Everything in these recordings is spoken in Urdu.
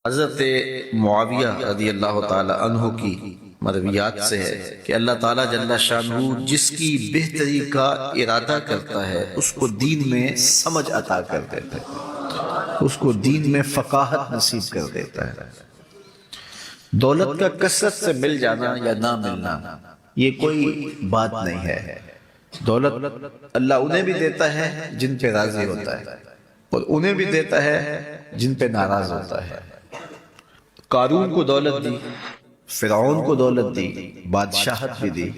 حضرت معاویہ رضی اللہ تعالی عنہ کی مرویات سے ہے کہ اللہ تعالیٰ جل شانہ جس کی بہتری کا ارادہ کرتا ہے اس کو دین میں سمجھ عطا کر دیتا ہے، اس کو دین میں فقاہت نصیب کر دیتا ہے۔ دولت کا کثرت سے مل جانا یا نہ ملنا یہ کوئی بات نہیں ہے۔ دولت اللہ انہیں بھی دیتا ہے جن پہ راضی ہوتا ہے، اور انہیں بھی دیتا ہے جن پہ ناراض ہوتا ہے۔ قارون کو دولت دی، فرعون کو دولت دی، بادشاہت بھی دی،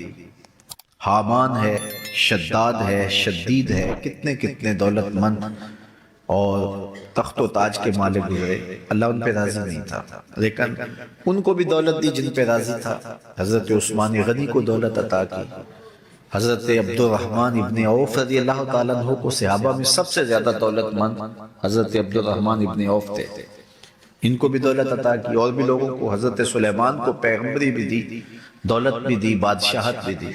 حامان ہے، شداد ہے، شدید ہے، کتنے کتنے دولت مند اور تخت و تاج کے مالک گزرے، اللہ ان پہ راضی نہیں تھا، لیکن ان کو بھی دولت دی جن پہ راضی تھا۔ حضرت عثمان غنی کو دولت عطا کی، حضرت عبد الرحمن ابن عوف رضی اللہ تعالیٰ عنہ کو صحابہ میں سب سے زیادہ دولت مند حضرت عبد الرحمن ابن عوف تھے، ان کو بھی دولت عطا کی، اور بھی لوگوں کو، حضرت سلیمان کو پیغمبری بھی دی، دولت بھی دی، بادشاہت بھی دی۔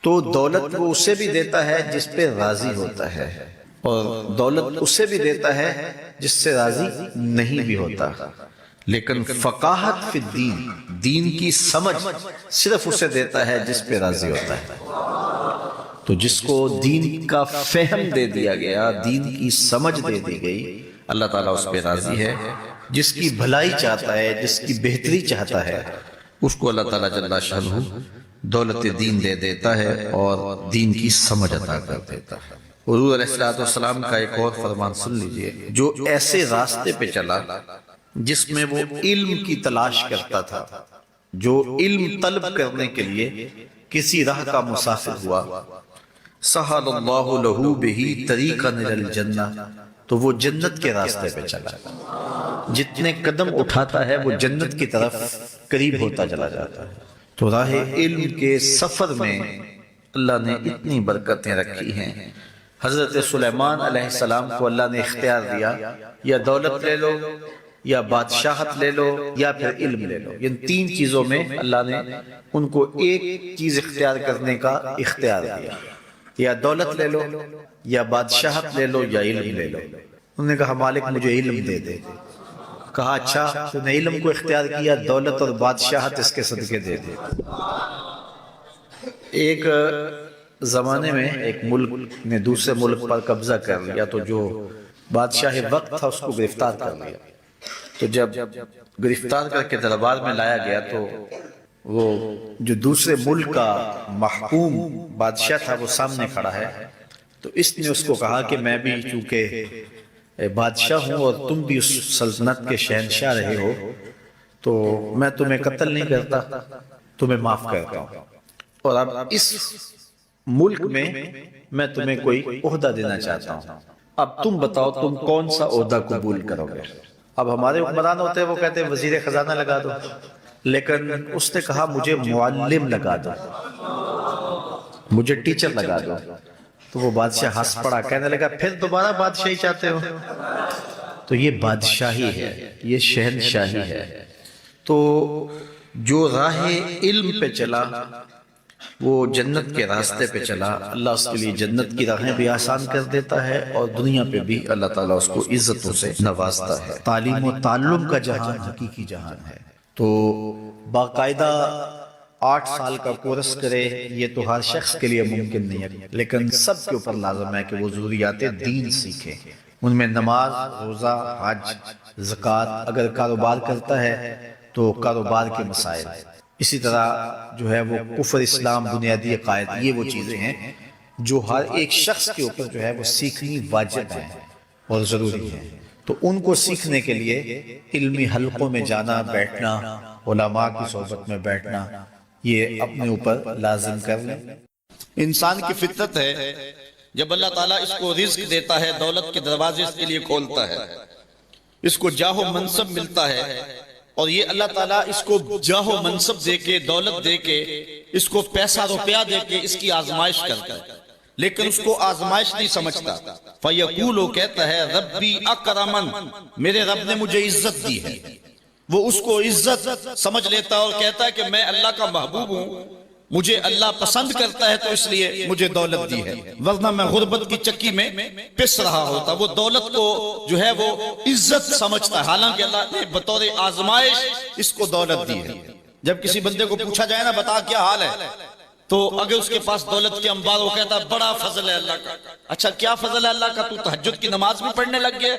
تو دولت وہ اسے بھی دیتا ہے جس پہ راضی ہوتا ہے، اور دولت اسے بھی دیتا ہے جس سے راضی نہیں بھی ہوتا، لیکن فقاہت فی الدین، دین کی سمجھ صرف اسے دیتا ہے جس پہ راضی ہوتا ہے۔ تو جس کو دین کا فہم دے دیا گیا، دین کی سمجھ دے دی گئی، اللہ تعالیٰ اس پہ راضی ہے۔ جس کی بھلائی چاہتا ہے، جس کی بہتری چاہتا ہے، اس کو اللہ تعالیٰ جل شانہ دولت دین دے دیتا ہے اور دین کی سمجھ عطا کر دیتا ہے۔ حضور علیہ السلام کا ایک اور فرمان سن لیجئے، جو ایسے راستے پہ چلا جس میں وہ علم کی تلاش کرتا تھا، جو علم طلب کرنے کے لیے کسی راہ کا مسافر ہوا، سہل اللہ لہ بہ طریقا الی الجنہ، تو وہ جنت کے راستے پہ چلا، جتنے قدم اٹھاتا ہے وہ جنت کی طرف قریب ہوتا چلا جاتا ہے۔ تو راہ علم کے سفر میں اللہ نے اتنی برکتیں رکھی ہیں۔ حضرت سلیمان علیہ السلام کو اللہ نے اختیار دیا، یا دولت لے لو، یا بادشاہت لے لو، یا پھر علم لے لو۔ ان تین چیزوں میں اللہ نے ان کو ایک چیز اختیار کرنے کا اختیار دیا، یا دولت لے لو، یا بادشاہت لے لو، یا علم لے لو۔ انہوں نے کہا مالک مجھے علم دے دے۔ کہا اچھا تو نے علم کو اختیار کیا، دولت اور بادشاہت اس کے صدقے دے دے۔ ایک زمانے میں ایک ملک نے دوسرے ملک پر قبضہ کر لیا، تو جو بادشاہ وقت تھا اس کو گرفتار کر لیا۔ تو جب گرفتار کر کے دربار میں لایا گیا تو وہ جو دوسرے ملک کا محکوم بادشاہ تھا وہ سامنے کھڑا ہے، تو اس نے اس کو کہا کہ میں بھی چونکہ بادشاہ ہوں اور تم بھی اس سلطنت کے شہنشاہ رہے ہو، تو میں تمہیں قتل نہیں کرتا، تمہیں معاف کرتا ہوں، اور اب اس ملک میں تمہیں کوئی عہدہ دینا چاہتا ہوں، اب تم بتاؤ تم کون سا عہدہ قبول کرو گے۔ اب ہمارے حکمران ہوتے ہیں وہ کہتے ہیں وزیر خزانہ لگا دو، لیکن اس نے کہا مجھے معلم لگا دو، مجھے ٹیچر لگا دو۔ تو وہ بادشاہ ہنس پڑا، کہنے لگا پھر دوبارہ بادشاہی چاہتے ہو؟ تو یہ بادشاہی ہے، یہ شہنشاہی ہے۔ تو جو راہ علم پہ چلا وہ جنت کے راستے پہ چلا، اللہ اس کے لیے جنت کی راہیں بھی آسان کر دیتا ہے، اور دنیا پہ بھی اللہ تعالیٰ اس کو عزتوں سے نوازتا ہے۔ تعلیم و تعلم کا جہان حقیقی جہان ہے۔ تو باقاعدہ 8 سال کا کورس کرے یہ تو ہر شخص کے لیے ممکن نہیں ہے، لیکن سب کے اوپر لازم ہے کہ وہ ضروریات دین سیکھے۔ ان میں نماز، روزہ، حج، زکوٰۃ، اگر کاروبار کرتا ہے تو کاروبار کے مسائل، اسی طرح جو ہے وہ کفر، اسلام، بنیادی عقائد، یہ وہ چیزیں ہیں جو ہر ایک شخص کے اوپر جو ہے وہ سیکھنی واجب ہیں اور ضروری ہیں۔ تو ان کو سیکھنے کے لیے علمی حلقوں میں جانا، بیٹھنا، علماء کی صحبت میں بیٹھنا، یہ اپنے اوپر لازم کر لیں۔ انسان کی فطرت ہے، جب اللہ تعالیٰ اس کو رزق دیتا ہے، دولت کے دروازے اس کے لیے کھولتا ہے، اس کو جاہ و منصب ملتا ہے، اور یہ اللہ تعالیٰ اس کو جاہ و منصب دے کے، دولت دے کے، اس کو پیسہ روپیہ دے کے اس کی آزمائش کرتا ہے، لیکن اس کو آزمائش نہیں سمجھتا۔ فَيَقُولُ، کہتا ہے ربی اکرمن، میرے رب نے مجھے عزت دی ہے۔ وہ اس کو عزت سمجھ لیتا اور کہتا ہے کہ میں اللہ کا محبوب ہوں، مجھے اللہ پسند کرتا ہے تو اس لیے مجھے دولت دی ہے، ورنہ میں غربت کی چکی میں پس رہا ہوتا۔ وہ دولت کو جو ہے وہ عزت سمجھتا ہے، حالانکہ اللہ نے بطور آزمائش اس کو دولت دی ہے۔ جب کسی بندے کو پوچھا جائے نا بتا کیا حال ہے، تو اگر اس کے پاس دولت کے انبار وہ کہتا ہے بڑا فضل ہے اللہ کا۔ اچھا کیا فضل ہے اللہ کا؟ تو تہجد کی نماز بھی پڑھنے لگ گیا؟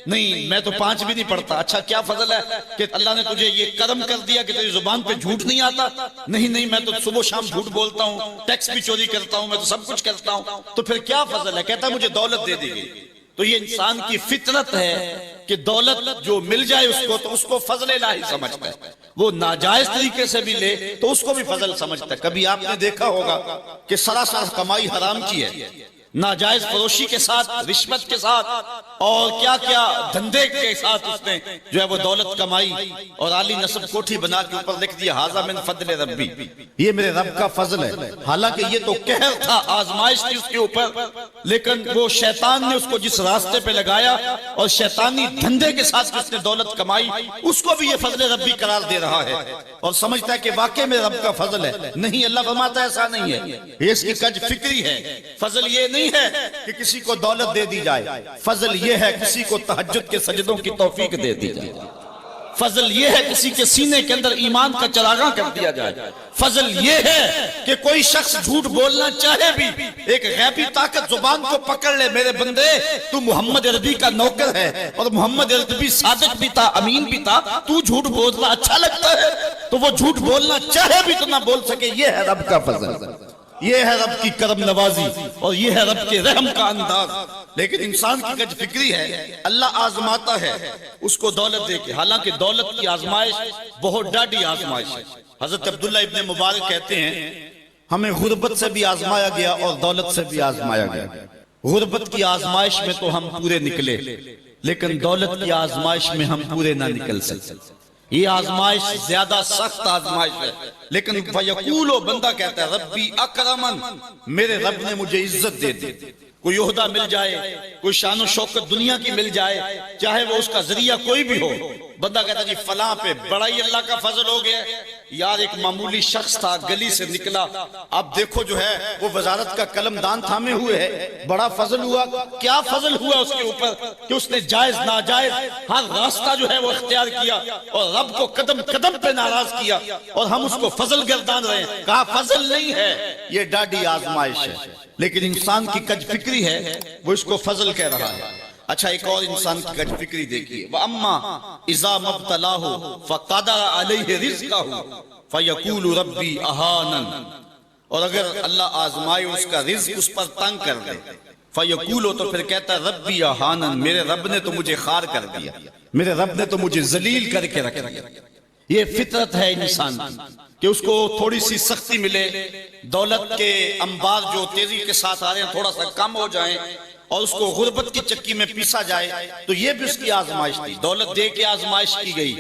نہیں، میں تو 5 بھی نہیں پڑھتا۔ اچھا کیا فضل ہے کہ اللہ نے تجھے یہ کرم کر دیا کہ تیری زبان پہ جھوٹ نہیں آتا؟ نہیں، میں تو صبح شام جھوٹ بولتا ہوں، ٹیکس بھی چوری کرتا ہوں، میں تو سب کچھ کرتا ہوں۔ تو پھر کیا فضل ہے؟ کہتا ہے مجھے دولت دے دی گئی۔ تو یہ انسان کی فطرت ہے کہ دولت جو مل جائے اس کو تو اس کو فضل الہی سمجھتا ہے، وہ ناجائز طریقے سے بھی لے تو اس کو بھی فضل سمجھتا ہے۔ کبھی آپ نے دیکھا ہوگا کہ سراسر کمائی حرام کی ہے، ناجائز فروشی کے ساتھ، رشوت کے ساتھ اور کیا کیا دھندے کے ساتھ اس نے جو ہے وہ دولت کمائی، اور عالی نصب کوٹھی بنا کے اوپر لکھ دیا ھذا من فضل ربی، یہ میرے رب کا فضل ہے۔ حالانکہ یہ تو قہر تھا، آزمائش تھی اس کے اوپر، لیکن وہ شیطان نے اس کو جس راستے پہ لگایا اور شیطانی دھندے کے ساتھ اس نے دولت کمائی، اس کو بھی یہ فضل ربی قرار دے رہا ہے اور سمجھتا ہے کہ واقعی میرے رب کا فضل ہے۔ نہیں، اللہ فرماتا ہے ایسا نہیں ہے، یہ اس کی کج فکری ہے۔ فضل یہ نہیں ہے کہ کسی کو دولت دے دی جائے، فضل یہ ہے کسی کو تہجد کے سجدوں کی توفیق دے دی جائے، فضل یہ ہے کسی کے سینے کے اندر ایمان کا چراغاں کر دیا جائے، فضل یہ ہے کہ کوئی شخص جھوٹ بولنا چاہے بھی ایک غیبی طاقت زبان کو پکڑ لے، میرے بندے تو محمد عربی کا نوکر ہے اور محمد عربی صادق بھی تھا، امین بھی تھا، تو جھوٹ بولنا اچھا لگتا ہے تو وہ جھوٹ بولنا چاہے بھی تو نہ بول سکے۔ یہ ہے رب کا فضل، یہ ہے رب کی کرم نوازی اور یہ ہے رب کے رحم کا انداز۔ لیکن انسان کی کج فکری ہے، اللہ آزماتا ہے اس کو دولت دے کے، حالانکہ دولت کی آزمائش بہت ڈاڈی آزمائش ہے۔ حضرت عبداللہ ابن مبارک کہتے ہیں ہمیں غربت سے بھی آزمایا گیا اور دولت سے بھی آزمایا گیا۔ غربت کی آزمائش میں تو ہم پورے نکلے، لیکن دولت کی آزمائش میں ہم پورے نہ نکل سکتے۔ یہ آزمائش زیادہ سخت آزمائش ہے، لیکن فیقولو بندہ کہتا ہے ربی اکرمن، میرے رب نے مجھے عزت دے دی۔ کوئی عہدہ مل جائے، کوئی شان و شوکت دنیا کی مل جائے، چاہے وہ اس کا ذریعہ کوئی بھی ہو، بندہ کہتا ہے جی فلاں پہ بڑا ہی اللہ کا فضل ہو گیا۔ یار ایک معمولی شخص تھا، گلی سے نکلا، اب دیکھو جو ہے وہ وزارت کا قلم دان تھامے ہوئے ہے، بڑا فضل ہوا۔ کیا فضل ہوا اس کے اوپر کہ اس نے جائز ناجائز ہر راستہ جو ہے وہ اختیار کیا اور رب کو قدم قدم پہ ناراض کیا، اور ہم اس کو فضل گردان رہے ہیں۔ کہا فضل نہیں ہے، یہ ڈاڈی آزمائش ہے۔ لیکن انسان کی کج فکری ہے، وہ اس کو فضل کہہ رہا ہے۔ اچھا ایک اور انسان کی کج فکری دیکھیے، وَأَمَّا إِذَا مَبْتَلَاهُ فَقَدَرَ عَلَيْهِ رِزْقَهُ فَيَقُولُ رَبِّي أَهَانَنِ، اور اگر اللہ آزمائے اس کا رزق اس پر تنگ کر دے، فَيَقُولُ تو پھر کہتا ہے رَبِّي أَهَانَنِ، میرے رب نے تو مجھے خار کر دیا، میرے رب نے تو مجھے ذلیل کر کے رکھ دیا۔ یہ فطرت ہے انسان کی کہ اس کو تھوڑی سی سختی ملے، دولت کے انبار جو تیزی کے ساتھ آ رہے ہیں تھوڑا سا کم ہو جائیں اور اس کو غربت کی چکی میں پیسا جائے۔ تو یہ بھی اس کی آزمائش تھی، دولت دے کے آزمائش کی گئی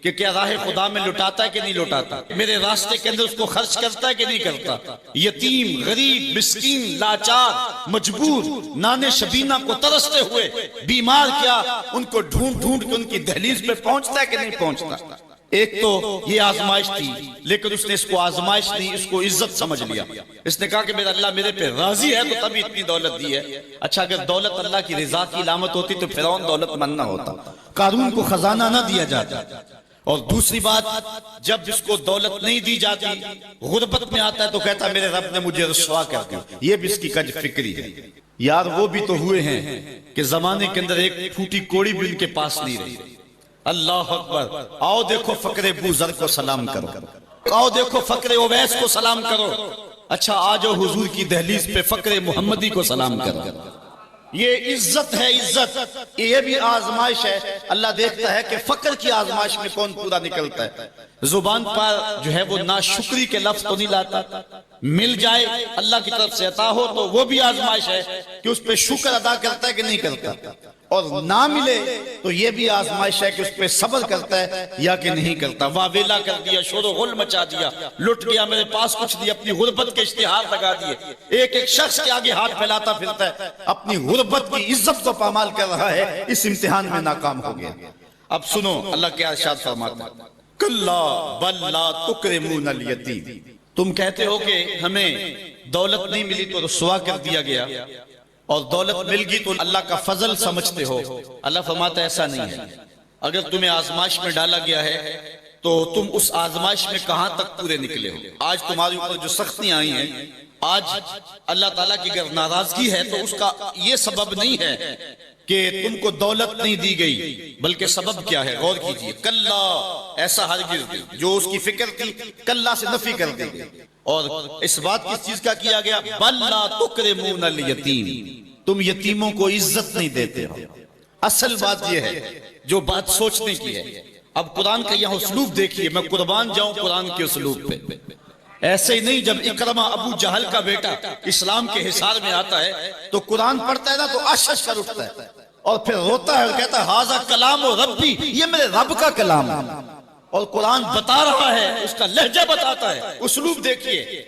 کہ کیا راہ خدا میں لٹاتا ہے کہ نہیں لٹاتا، میرے راستے کے اندر اس کو خرچ کرتا ہے کہ نہیں کرتا۔ یتیم، غریب، مسکین، لاچار، مجبور، نانے شبینہ کو ترستے ہوئے، بیمار کیا ان کو ڈھونڈ ڈھونڈ کے ان کی دہلیز پہ پہنچتا ہے کہ نہیں پہنچتا۔ ایک تو یہ آزمائش تھی، لیکن اس نے اس کو آزمائش نہیں، اس کو عزت سمجھ لیا۔ اس نے کہا کہ میرا اللہ میرے پہ راضی ہے تو تبھی اتنی دولت دی ہے۔ اچھا اگر دولت اللہ کی رضا کی علامت ہوتی تو فرعون دولت مند نہ ہوتا، قارون کو خزانہ نہ دیا جاتا۔ اور دوسری بات، جب اس کو دولت نہیں دی جاتی، غربت میں آتا ہے تو کہتا ہے میرے رب نے مجھے رسوا کر دیا۔ یہ بھی اس کی کج فکری ہے۔ یار وہ بھی تو ہوئے ہیں کہ زمانے کے اندر ایک پھوٹی کوڑی بھی ان کے پاس نہیں رہی۔ اللہ اکبر، آؤ دیکھو فقر ابو ذر کو سلام کرو، آؤ دیکھو فقر اویس کو سلام کرو، اچھا آجو حضور کی دہلیز پہ فقر محمدی کو سلام کرو۔ یہ عزت ہے، عزت یہ بھی آزمائش ہے۔ اللہ دیکھتا ہے کہ فقر کی آزمائش میں کون پورا نکلتا ہے۔ زبان پر جو ہے وہ ناشکری کے لفظ تو نہیں لاتا، مل جائے اللہ کی طرف سے عطا ہو تو وہ بھی آزمائش ہے کہ اس پہ شکر ادا کرتا ہے کہ نہیں کرتا، اور نہ ملے تو یہ بھی آزمائش ہے کہ اس پہ صبر کرتا ہے یا کہ نہیں کرتا۔ واویلا کر دیا، شور و غل مچا دیا، لٹ گیا، میرے پاس کچھ نہیں، اپنی غربت کے اشتہار لگا دیے۔ ایک ایک شخص کے آگے ہاتھ پھیلاتا پھرتا ہے، اپنی غربت کی عزت کو پامال کر رہا ہے، اس امتحان میں ناکام ہو گیا۔ اب سنو اللہ کیا ارشاد فرماتا ہے، کلا بل لا تکرمون الیتیم، تم کہتے ہو کہ ہمیں دولت نہیں ملی تو رسوا کر دیا گیا، اور دولت مل گئی تو اللہ کا فضل سمجھتے ہو۔ اللہ فرماتا ہے ایسا نہیں ہے۔ اگر تمہیں آزمائش میں ڈالا گیا ہے تو تم اس آزمائش میں کہاں تک پورے نکلے ہو۔ آج تمہارے اوپر جو سختیاں آئی ہیں، آج اللہ تعالیٰ کی اگر ناراضگی ہے تو اس کا یہ سبب نہیں ہے کہ تم کو دولت نہیں دی گئی، بلکہ سبب کیا ہے؟ غور کیجئے۔ کلا، ایسا ہرگز نہیں۔ جو اس کی فکر تھی کلا سے نفی کر دی گئی، اور اس بات کی چیز کا کیا گیا بل لا تکرمون الیتیم، تم یتیموں کو عزت نہیں دیتے ہو۔ اصل بات یہ ہے جو بات سوچنے کی ہے۔ اب قرآن کا یہاں اسلوب دیکھیے، میں قربان جاؤں قرآن کے اسلوب پہ۔ ایسے ہی نہیں، جب اکرمہ ابو جہل کا بیٹا اسلام کے حصار میں آتا ہے تو قرآن پڑھتا ہے نا تو اشش کر اٹھتا ہے اور پھر روتا ہے اور کہتا ہے ھذا کلام ربی، یہ میرے رب کا کلام ہے، اور قرآن بتا رہا ہے، اس کا لہجہ بتاتا ہے۔ اسلوب دیکھیے،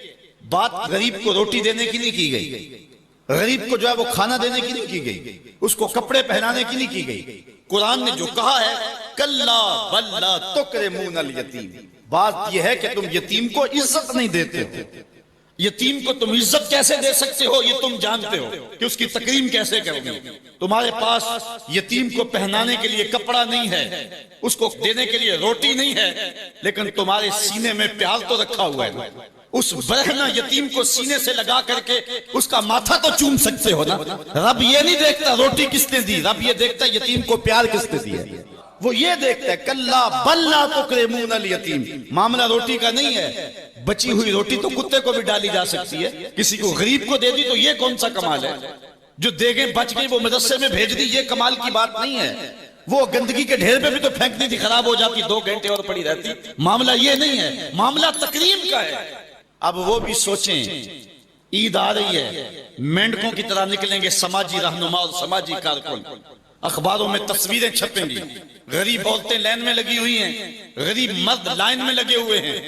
بات غریب کو روٹی دینے کی نہیں کی گئی، غریب کو جو ہے وہ کھانا دینے کی نہیں کی گئی، اس کو کپڑے پہنانے کی نہیں کی گئی۔ قرآن نے جو کہا ہے کلا بل لا تکرمون الیتیم، بات یہ ہے کہ تم یتیم کو عزت نہیں دیتے ہو۔ یتیم کو تم عزت کیسے دے سکتے ہو یہ تم جانتے ہو کہ اس کی تکریم کیسے کرو گے۔ تمہارے پاس یتیم کو پہنانے کے لیے کپڑا نہیں ہے، اس کو دینے کے لیے روٹی نہیں ہے، لیکن تمہارے سینے میں پیار تو رکھا ہوا ہے۔ اس برہنہ یتیم کو سینے سے لگا کر کے اس کا ماتھا تو چوم سکتے ہو نا۔ رب یہ نہیں دیکھتا روٹی کس نے دی، رب یہ دیکھتا یتیم کو پیار کس نے دیا، وہ یہ دیکھتا ہے کلا بل لا تکرمون الیتیم۔ معاملہ روٹی کا نہیں ہے، بچی ہوئی روٹی تو کتے کو بھی ڈالی جا سکتی ہے، کسی کو غریب کو دے دی تو یہ کون سا کمال ہے؟ جو دیگیں بچ گئی وہ مدرسے میں بھیج دی، یہ کمال کی بات نہیں ہے۔ وہ گندگی کے ڈھیر پہ بھی تو پھینکتی تھی، خراب ہو جاتی، 2 گھنٹے اور پڑی رہتی۔ معاملہ یہ نہیں ہے، معاملہ تکریم کا ہے۔ اب وہ بھی سوچیں، عید آ رہی ہے، مینڈکوں کی طرح نکلیں گے سماجی رہنما اور سماجی کارکن، اخباروں میں تصویریں چھپیں گی، غریب عورتیں لائن میں لگی ہوئی ہیں، غریب مرد لائن میں لگے ہوئے ہیں،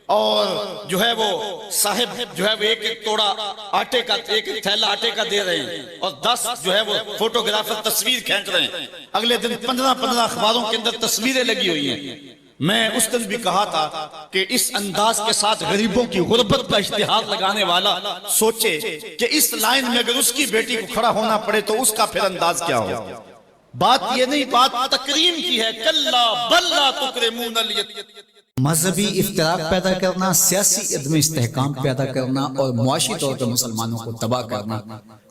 اور جو ہے وہ صاحب جو ہے وہ ایک توڑا آٹے کا، ایک تھیلا آٹے کا دے رہے ہیں، اور 10 جو ہے وہ فوٹوگرافر تصویر کھینچ رہے ہیں۔ اگلے دن 15 اخباروں کے اندر تصویریں لگی ہوئی ہیں۔ میں اس دن بھی کہا تھا کہ اس انداز کے ساتھ غریبوں کی غربت کا اشتہار لگانے والا سوچے کہ اس لائن میں اگر اس کی بیٹی کو کھڑا ہونا پڑے تو اس کا پھر انداز کیا ہو۔ بات یہ نہیں، بات تکریم کی ہے، کلا بل لا تکرمون الیتیم۔ مذہبی افتراق پیدا کرنا، سیاسی عدم استحکام پیدا کرنا، اور معاشی طور پر مسلمانوں کو تباہ کرنا،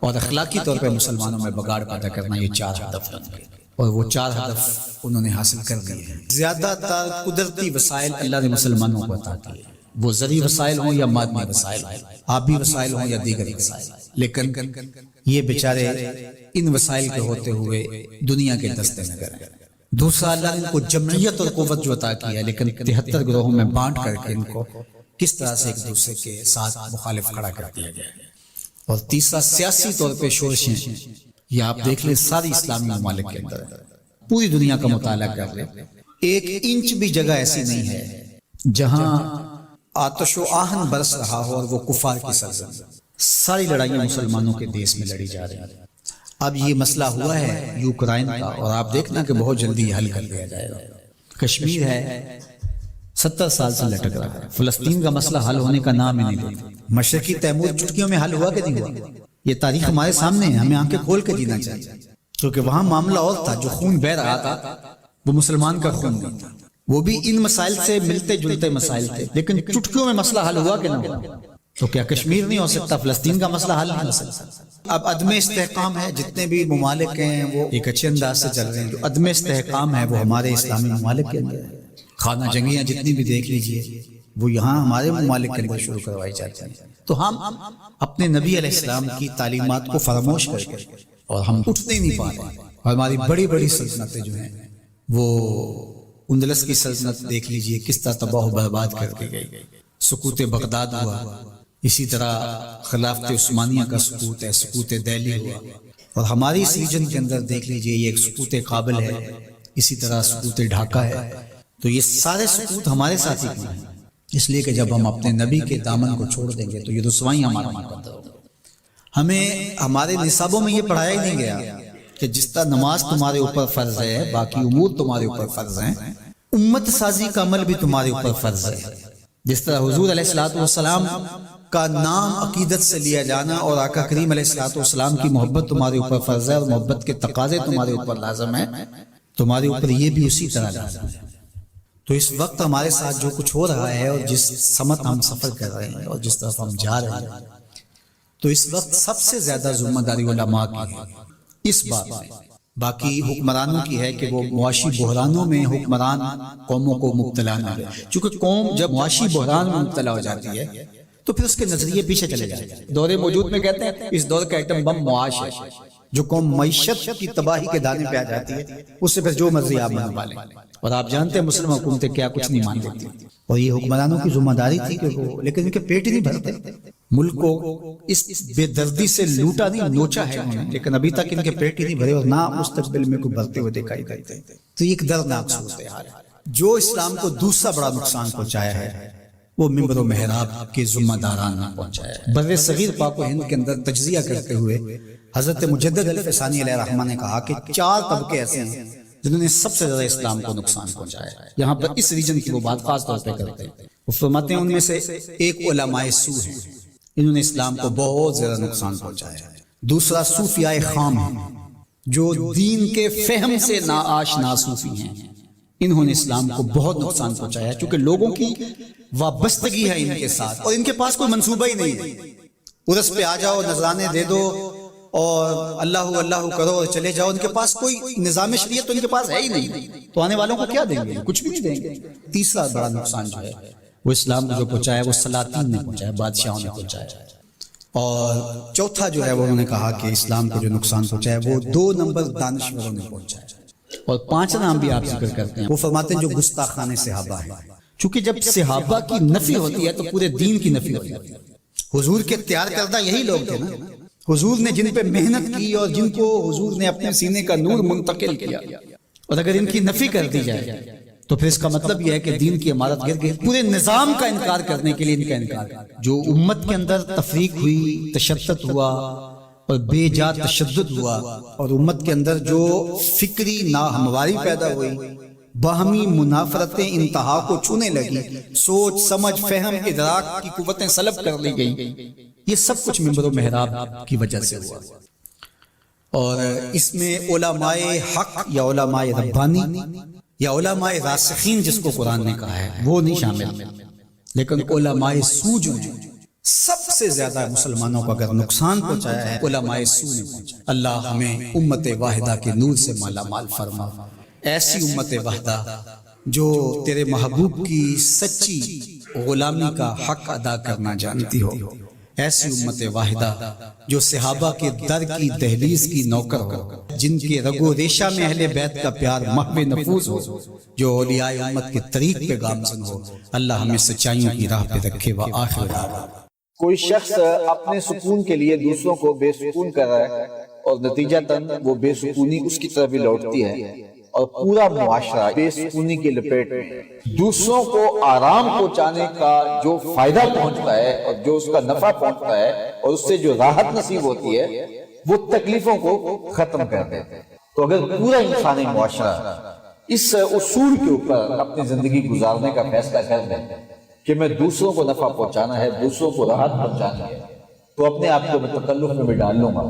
اور اخلاقی طور پر مسلمانوں میں بگاڑ پیدا کرنا، یہ 4 ہدف ہیں، اور وہ 4 ہدف انہوں نے حاصل کر لیے ہیں۔ زیادہ تر قدرتی وسائل اللہ نے مسلمانوں کو عطا کیے، وہ زرعی وسائل ہوں یا مادی وسائل ہوں، آبی وسائل ہوں یا دیگر وسائل، لیکن یہ بیچارے ان وسائل کے ہوتے ہوئے دنیا کے دستے نگر ہیں۔ دوسرا، اللہ نے ان کو جمعیت اور قوت جو عطا کی ہے، لیکن 73 گروہوں میں بانٹ کر کے ان کو کس طرح سے ایک دوسرے کے ساتھ مخالف کھڑا کر دیا گیا ہے۔ اور تیسرا، سیاسی طور پہ شورشیں، یہ آپ دیکھ لیں ساری اسلامی ممالک کے اندر، پوری دنیا کا مطالعہ کر لیں، 1 انچ بھی جگہ ایسی نہیں ہے جہاں آتش و آہن برس رہا ہو اور وہ کفار کی سرزمین۔ ساری لڑائیاں مسلمانوں کے دیس میں لڑی جا رہی ہیں۔ اب یہ مسئلہ ہوا ہے یوکرائن کا، اور آپ دیکھنا کہ بہت جلدی حل کر دیا جائے گا۔ کشمیر ہے 70 سال سے لٹک رہا ہے، فلسطین کا مسئلہ حل ہونے کا نام ہی نہیں لیتا۔ مشرقی تیمور چٹکیوں میں حل ہوا کہ نہیں ہوا؟ یہ تاریخ ہمارے سامنے ہے، ہمیں آنکھیں کھول کے جینا چاہیے، کیونکہ وہاں معاملہ اور تھا۔ جو خون بہ رہا تھا وہ مسلمان کا خون نہیں تھا، وہ بھی ان مسائل سے ملتے جلتے مسائل تھے، لیکن چٹکیوں میں مسئلہ حل ہوا کہ نہ ہوا؟ تو کیا کشمیر نہیں ہو سکتا؟ فلسطین کا مسئلہ حل نہیں ہو سکتا؟ اب عدم استحکام ہے، جتنے بھی ممالک ہیں وہ ایک اچھے انداز سے چل رہے ہیں۔ جو عدم استحکام ہے وہ ہمارے اسلامی ممالک کے اندر ہے۔ خانہ جنگیاں جتنی بھی دیکھ لیجئے وہ یہاں ہمارے ممالک کے اندر شروع کروائی جاتی ہیں۔ تو ہم اپنے نبی علیہ السلام کی تعلیمات کو فراموش کر کے، اور ہم اٹھتے ہی نہیں پا رہے، اور ہماری بڑی بڑی سلطنتیں جو ہیں، وہ اندلس کی سلطنت دیکھ لیجئے کس طرح تباہ و برباد کر کے گئی، سقوط بغداد ہوا، اسی طرح خلافت عثمانیہ کا سقوط ہے، سقوط دہلی ہوا، اور ہماری اس ریجن کے اندر دیکھ لیجئے یہ ایک سقوط کابل ہے، اسی طرح سقوط ڈھاکہ ہے۔ تو یہ سارے سقوط ہمارے ساتھ ہی ہیں، اس لیے کہ جب ہم اپنے نبی کے دامن کو چھوڑ دیں گے تو یہ رسوائی ہمارا مقدر ہوگا۔ ہمیں ہمارے نصابوں میں یہ پڑھایا ہی نہیں گیا کہ جس طرح نماز تمہارے اوپر فرض ہے، باقی امور تمہارے اوپر فرض ہیں، امت سازی کا عمل بھی تمہارے اوپر فرض ہے۔ جس طرح حضور علیہ الصلوۃ والسلام کا نام عقیدت سے لیا جانا اور آقا کریم علیہ الصلوۃ والسلام کی محبت تمہارے اوپر فرض ہے اور محبت کے تقاضے تمہارے اوپر لازم ہے، تمہارے اوپر یہ بھی اسی طرح لازم ہے۔ تو اس وقت ہمارے ساتھ جو کچھ ہو رہا ہے اور جس سمت ہم سفر کر رہے ہیں اور جس طرف ہم جا رہے ہیں، تو اس وقت سب سے زیادہ ذمہ داری علماء کی ہے اس بات میں۔ باقی حکمرانوں کی ہے کہ وہ معاشی بحرانوں میں حکمران قوموں کو مبتلا نہ کرے، چونکہ قوم جب معاشی بحران میں مبتلا ہو جاتی ہے تو پھر اس کے نظریے پیچھے چلے جاتے ہیں۔ دور موجود میں کہتے ہیں اس دور کا ایٹم بم معاش ہے، جو قوم معیشت کی تباہی کے دانے پہ آ جاتی ہے اس سے پھر جو مرضی آپ منوا لیں، اور آپ جانتے ہیں مسلم حکومتیں کیا کچھ نہیں مان لیتی، اور یہ حکمرانوں کی ذمہ داری تھی کہ وہ، لیکن ان کے پیٹ ہی نہیں بھرتے، ملک کو اس بے دردی سے لوٹا نہیں، نوچا ہے انہوں نے، لیکن ابھی تک ان کے پیٹ ہی نہیں بھرے اور نہ مستقبل میں کوئی بھرتے ہوئے دکھائی دیتے۔ تو یہ ایک دردناک صورتحال ہے۔ جو اسلام کو دوسرا بڑا نقصان پہنچایا ہے وہ منبر و محراب کے ذمہ داران نے پہنچایا ہے۔ بر صغیر پاک و ہند کے اندر تجزیہ کرتے ہوئے حضرت مجدد الفسانی علیہ الرحمہ نے کہا کہ 4 طبقے ایسے ہیں جنہوں نے سب سے زیادہ اسلام کو نقصان پہنچایا ہے۔ یہاں پر اس ریجن کی وہ بات خاص طور پہ کرتے ہیں، وہ فرماتے ہیں ان میں سے ایک علماء سو ہیں، انہوں نے اسلام کو بہت زیادہ نقصان پہنچایا ہے۔ دوسرا صوفیاء خام ہیں، جو دین کے فہم سے ناآشنا صوفی ہیں، انہوں نے اسلام کو بہت نقصان پہنچایا ہے، چونکہ لوگوں کی وابستگی ہے ان کے ساتھ اور ان کے پاس کوئی منصوبہ ہی نہیں ہے۔ عرس پہ آ جاؤ، نذرانے دے دو اور اللہ اللہ کرو اور چلے جاؤ، ان کے پاس کوئی نظام شریعت تو ان کے پاس ہے ہی نہیں، تو آنے والوں کو کیا دیں گے؟ کچھ بھی نہیں دیں گے۔ تیسرا بڑا نقصان جو ہے وہ اسلام کو جو پہنچایا وہ سلاطین نے پہنچایا، بادشاہوں نے پہنچایا، اور چوتھا جو ہے وہ انہوں نے کہا کہ اسلام کو جو نقصان پہنچایا وہ 2 نمبر دانشوروں نے پہنچایا، اور 5 نام بھی آپ ذکر کرتے ہیں، وہ فرماتے ہیں جو گستاخان صحابہ ہے، چونکہ جب صحابہ کی نفی ہوتی ہے تو پورے دین کی نفی ہو جاتی ہے۔ حضور کے تیار کردہ یہی لوگ تھے نا، حضور نے جن پہ محنت کی اور جن کو حضور نے اپنے سینے کا نور منتقل کیا، اور اگر ان کی نفی کر دی جائے تو پھر اس کا مطلب یہ ہے کہ دین کی عمارت گر گئی۔ پورے نظام کا انکار کرنے کے لیے ان کا انکار، جو امت کے اندر تفریق ہوئی، تشدد ہوا اور بے جا تشدد ہوا، اور امت کے اندر جو فکری ناہمواری پیدا ہوئی، باہمی منافرتیں انتہا کو چھونے لگی، سوچ سمجھ فہم ادراک کی قوتیں سلب کر لی گئیں، یہ سب کچھ منبر و محراب کی وجہ سے ہوا۔ اور اس میں علماء حق یا علماء ربانی یا علماء راسخین جس کو قرآن نے کہا ہے وہ نہیں شامل، لیکن علماء سو جو ہیں سب سے زیادہ مسلمانوں کو اگر نقصان پہنچایا ہے علماء سو نے پہنچایا۔ اللہ ہمیں امت واحدہ کے نور سے مالا مال فرما، ایسی امت واحدہ جو تیرے محبوب کی سچی غلامی کا حق ادا کرنا جانتی ہو، ایسی امت واحدہ جو صحابہ کے در کی دہلیز کی نوکر ہو، جن کے رگ و ریشہ میں اہل بیت کا پیار محو نفوذ ہو، جو اولیاء امت کے طریق پہ گامزن ہو۔ اللہ ہمیں سچائیوں کی راہ پہ رکھے۔ وآخر دعوانا کوئی شخص اپنے سکون کے لیے دوسروں کو بے سکون کر رہا ہے اور نتیجتاً وہ بے سکونی اس کی طرف ہی لوٹتی ہے اور پورا معاشرہ بے سکونی کی لپیٹ میں۔ دوسروں کو آرام پہنچانے کا جو فائدہ پہنچتا ہے اور جو اس کا نفع پہنچتا ہے اور اس سے جو راحت نصیب ہوتی ہے وہ تکلیفوں کو ختم کر دیتے ہیں۔ تو اگر پورا انسانی معاشرہ اس اصول کے اوپر اپنی زندگی گزارنے کا فیصلہ کر دیں کہ میں دوسروں کو نفع پہنچانا ہے، دوسروں کو راحت پہنچانی ہے، تو اپنے آپ کو میں تکلف میں بھی ڈال لوں گا،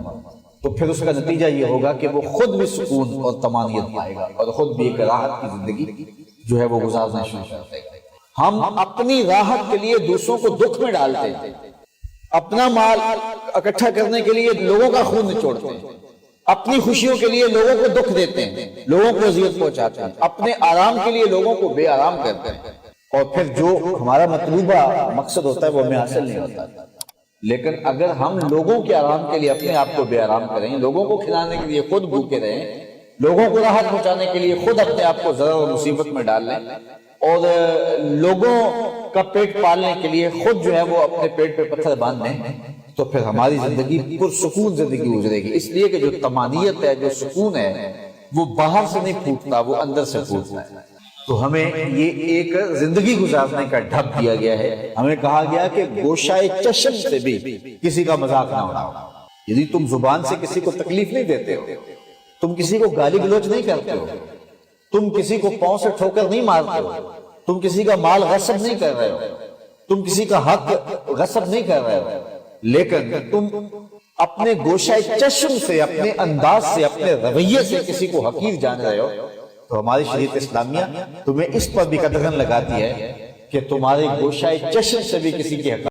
تو پھر اس کا نتیجہ یہ ہوگا کہ وہ خود بھی سکون اور طمانینت پائے گا اور خود بھی ایک راحت کی زندگی جو ہے وہ گزارنا شروع کر دے گا۔ ہم اپنی راحت کے لیے دوسروں کو دکھ میں ڈالتے ہیں، اپنا مال اکٹھا کرنے کے لیے لوگوں کا خون نچوڑتے ہیں، اپنی خوشیوں کے لیے لوگوں کو دکھ دیتے ہیں، لوگوں کو اذیت پہنچاتے ہیں، اپنے آرام کے لیے لوگوں کو بے آرام کرتے ہیں، اور پھر جو ہمارا مطلوبہ مقصد ہوتا ہے وہ ہمیں حاصل نہیں ہوتا۔ لیکن اگر ہم لوگوں کے آرام کے لیے اپنے آپ کو بے آرام کریں، لوگوں کو کھلانے کے لیے خود بھوکے رہیں، لوگوں کو راحت پہنچانے کے لیے خود اپنے آپ کو ضرر اور مصیبت میں ڈال لیں، اور لوگوں کا پیٹ پالنے کے لیے خود جو ہے وہ اپنے پیٹ پہ پتھر باندھ لیں، تو پھر ہماری زندگی پرسکون زندگی گزرے گی۔ اس لیے کہ جو طمانینت ہے، جو سکون ہے، وہ باہر سے نہیں پھوٹتا، وہ اندر سے پھوٹتا ہے۔ تو ہمیں یہ ایک زندگی گزارنے کا ڈھب دیا گیا ہے۔ ہمیں کہا گیا کہ گوشائے چشم سے بھی کسی کا مذاق نہ اڑاؤ، یعنی تم زبان سے کسی کو تکلیف نہیں دیتے ہو، تم کسی کو گالی گلوچ نہیں کرتے ہو، تم کسی کو پاؤں سے ٹھوکر نہیں مارتے ہو، تم کسی کا مال غصب نہیں کر رہے ہو، تم کسی کا حق غصب نہیں کر رہے ہو، لیکن تم اپنے گوشہ چشم سے، اپنے انداز سے، اپنے رویے سے کسی کو حقیر جان رہے ہو، تو ہماری شریعت اسلامیہ تمہیں اس پر بھی قدغن لگاتی ہے کہ تمہارے گوشہ چشم سے بھی کسی کی حق